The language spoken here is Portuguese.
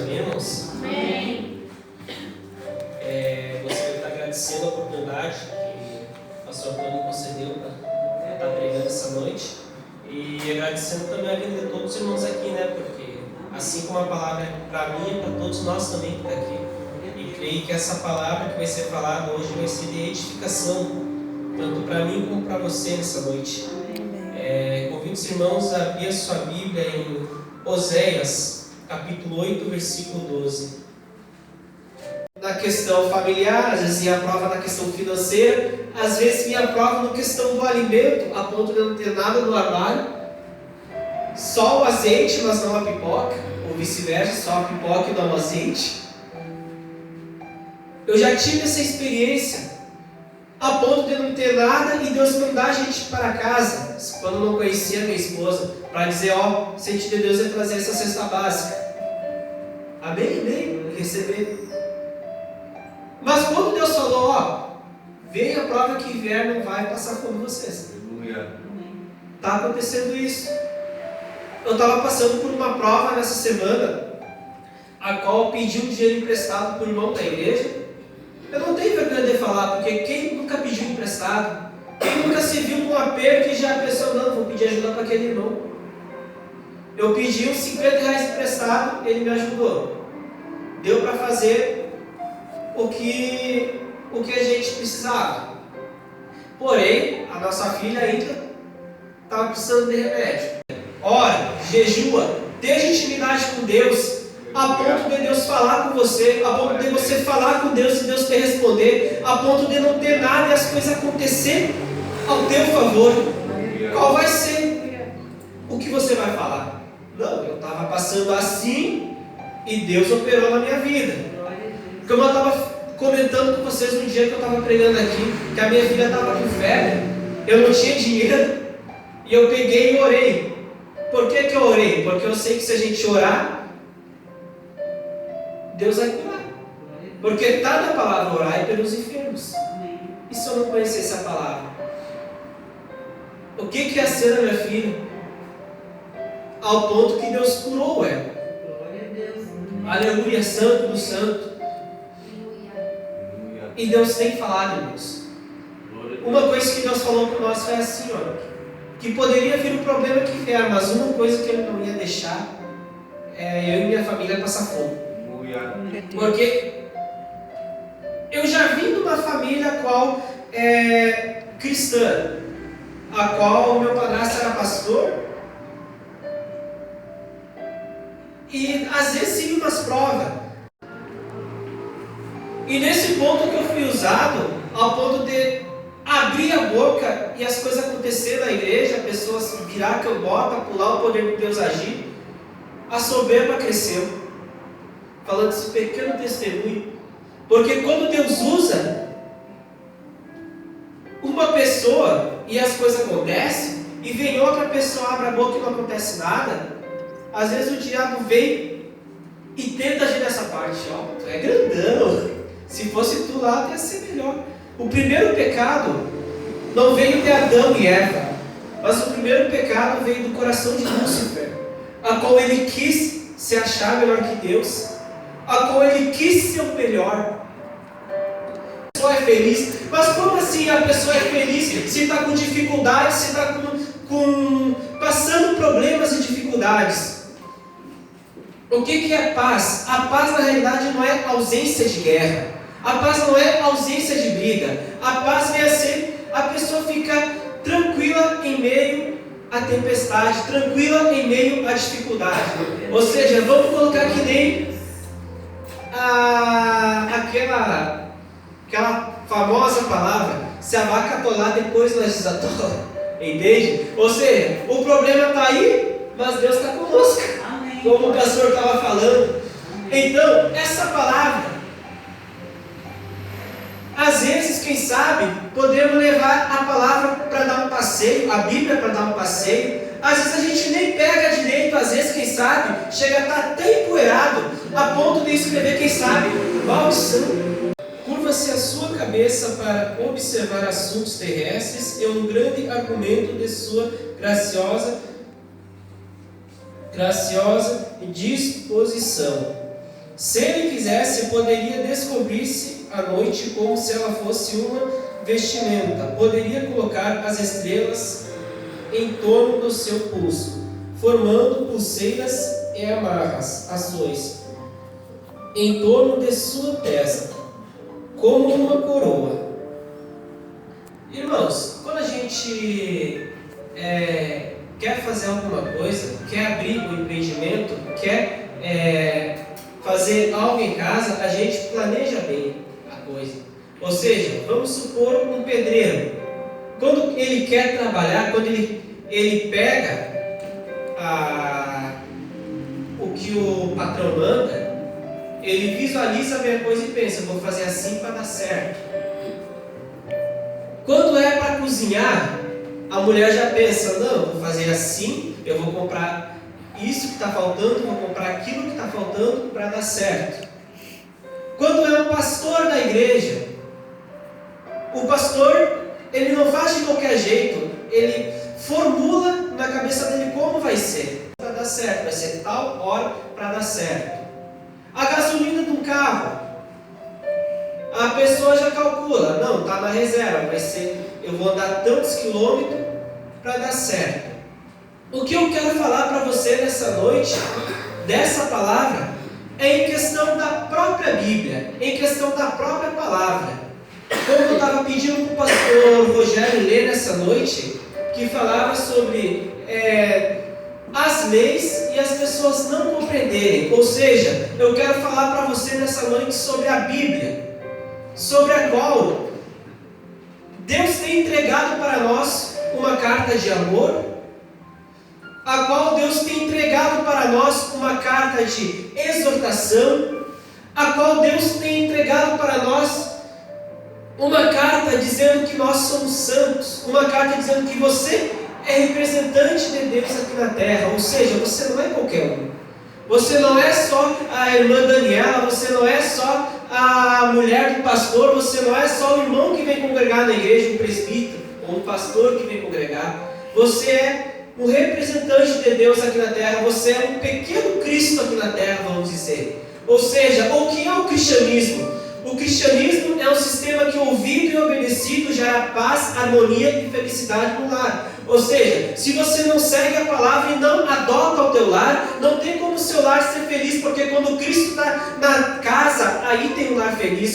Amemos? Amém. Gostaria de estar agradecendo a oportunidade que o pastor Antônio concedeu para estar pregando essa noite e agradecendo também a vida de todos os irmãos aqui, porque assim como a palavra é para mim, é para todos nós também que está aqui. E creio que essa palavra que vai ser falada hoje vai ser de edificação, tanto para mim como para você nessa noite. Convido os irmãos a abrir a sua Bíblia em Oséias, capítulo 8, versículo 12. Na questão familiar, às vezes minha prova na questão financeira, às vezes minha prova na questão do alimento, a ponto de não ter nada no armário, só o azeite, mas não a pipoca, ou vice-versa, só a pipoca e não o azeite. Eu já tive essa experiência, a ponto de não ter nada e Deus mandar a gente para casa, quando eu não conhecia minha esposa, para dizer, o sentido de Deus é trazer essa cesta básica. Amém? Amém? Receber. Mas quando Deus falou, vem a prova que vier, não vai passar fome vocês. Está acontecendo isso. Eu estava passando por uma prova nessa semana, a qual eu pedi um dinheiro emprestado para o irmão da igreja. Eu não tenho vergonha de falar, porque quem nunca pediu emprestado? Quem nunca se viu num aperto e já pensou, não, vou pedir ajuda para aquele irmão. Eu pedi uns 50 reais emprestado, ele me ajudou. Deu para fazer o que a gente precisava. Porém, a nossa filha ainda estava precisando de remédio. Ora, jejua, tenha intimidade com Deus, a ponto de Deus falar com você, a ponto de você falar com Deus e Deus te responder, a ponto de não ter nada e as coisas acontecer ao teu favor. Qual vai ser o que você vai falar? Não, eu estava passando assim e Deus operou na minha vida. Como eu estava comentando com vocês um dia que eu estava pregando aqui, que a minha filha estava com febre, eu não tinha dinheiro e eu peguei e orei. Por que eu orei? Porque eu sei que se a gente orar, Deus vai curar. Porque está na palavra orar pelos enfermos. E se eu não conhecesse a palavra? O que ia ser da minha filha? Ao ponto que Deus curou ela. Aleluia, santo do santo. E Deus tem falado, irmãos. Uma coisa que Deus falou para nós foi assim, que poderia vir o problema que vier, mas uma coisa que Ele não ia deixar é eu e minha família passar fome. Porque eu já vim de uma família a qual é cristã, a qual o meu padrasto era pastor, e às vezes tinha umas provas. E nesse ponto que eu fui usado, ao ponto de abrir a boca e as coisas acontecerem na igreja, a pessoa se virar cambota, pular o poder de Deus agir, a soberba cresceu. Falando desse pequeno testemunho, porque quando Deus usa uma pessoa e as coisas acontecem, e vem outra pessoa, abre a boca e não acontece nada, às vezes o diabo vem e tenta agir nessa parte, tu é grandão, se fosse tu lá ia ser melhor. O primeiro pecado não veio de Adão e Eva, mas o primeiro pecado veio do coração de Lúcifer, a qual ele quis se achar melhor que Deus, a qual ele quis ser o melhor. A pessoa é feliz, mas como assim a pessoa é feliz se está com dificuldades, se está passando problemas e dificuldades? O que é paz? A paz na realidade não é ausência de guerra, a paz não é ausência de briga, a paz vem a ser a pessoa ficar tranquila em meio à tempestade, tranquila em meio à dificuldade. Ou seja, vamos colocar que nem aquela famosa palavra, se a vaca atolar, depois nós desatola. Entende? Ou seja, o problema está aí, mas Deus está conosco. Amém. Como o pastor estava falando. Amém. Então, essa palavra, às vezes, quem sabe, podemos levar a palavra para dar um passeio, a Bíblia para dar um passeio. Às vezes a gente nem pega direito, às vezes, quem sabe, chega a estar até empoeirado, a ponto de escrever, quem sabe, maldição. Curva-se a sua cabeça para observar assuntos terrestres, é um grande argumento de sua graciosa disposição. Se ele quisesse, poderia descobrir-se à noite como se ela fosse uma vestimenta. Poderia colocar as estrelas em torno do seu pulso, formando pulseiras e amarras, ações, em torno de sua testa, como uma coroa. Irmãos, quando a gente quer fazer alguma coisa, quer abrir um empreendimento, quer fazer algo em casa, a gente planeja bem a coisa. Ou seja, vamos supor um pedreiro. Quando ele quer trabalhar, quando ele pega o que o patrão manda, ele visualiza a minha coisa e pensa, vou fazer assim para dar certo. Quando é para cozinhar, a mulher já pensa, não, vou fazer assim, eu vou comprar isso que está faltando, vou comprar aquilo que está faltando para dar certo. Quando é um pastor da igreja, o pastor, ele não faz de qualquer jeito, ele formula na cabeça dele como vai ser para dar certo, vai ser tal hora para dar certo. A gasolina de um carro, a pessoa já calcula, não, está na reserva, vai ser, eu vou andar tantos quilômetros para dar certo. O que eu quero falar para você nessa noite, dessa palavra, é em questão da própria Bíblia, em questão da própria palavra. Como eu estava pedindo para o pastor Rogério ler nessa noite, que falava sobre as leis e as pessoas não compreenderem. Ou seja, eu quero falar para você nessa noite sobre a Bíblia, sobre a qual Deus tem entregado para nós uma carta de amor, a qual Deus tem entregado para nós uma carta de exortação, a qual Deus tem entregado para nós uma carta dizendo que nós somos santos, uma carta dizendo que você é representante de Deus aqui na terra, ou seja, você não é qualquer um. Você não é só a irmã Daniela, você não é só a mulher do pastor, você não é só o irmão que vem congregar na igreja, um presbítero, ou um pastor que vem congregar. Você é um representante de Deus aqui na terra, você é um pequeno Cristo aqui na terra, vamos dizer. Ou seja, o que é o cristianismo? O cristianismo é um sistema que, ouvido e obedecido, gera paz, harmonia e felicidade no lar. Ou seja, se você não segue a palavra e não adota o teu lar, não tem como o seu lar ser feliz, porque quando Cristo está na casa, aí tem um lar feliz.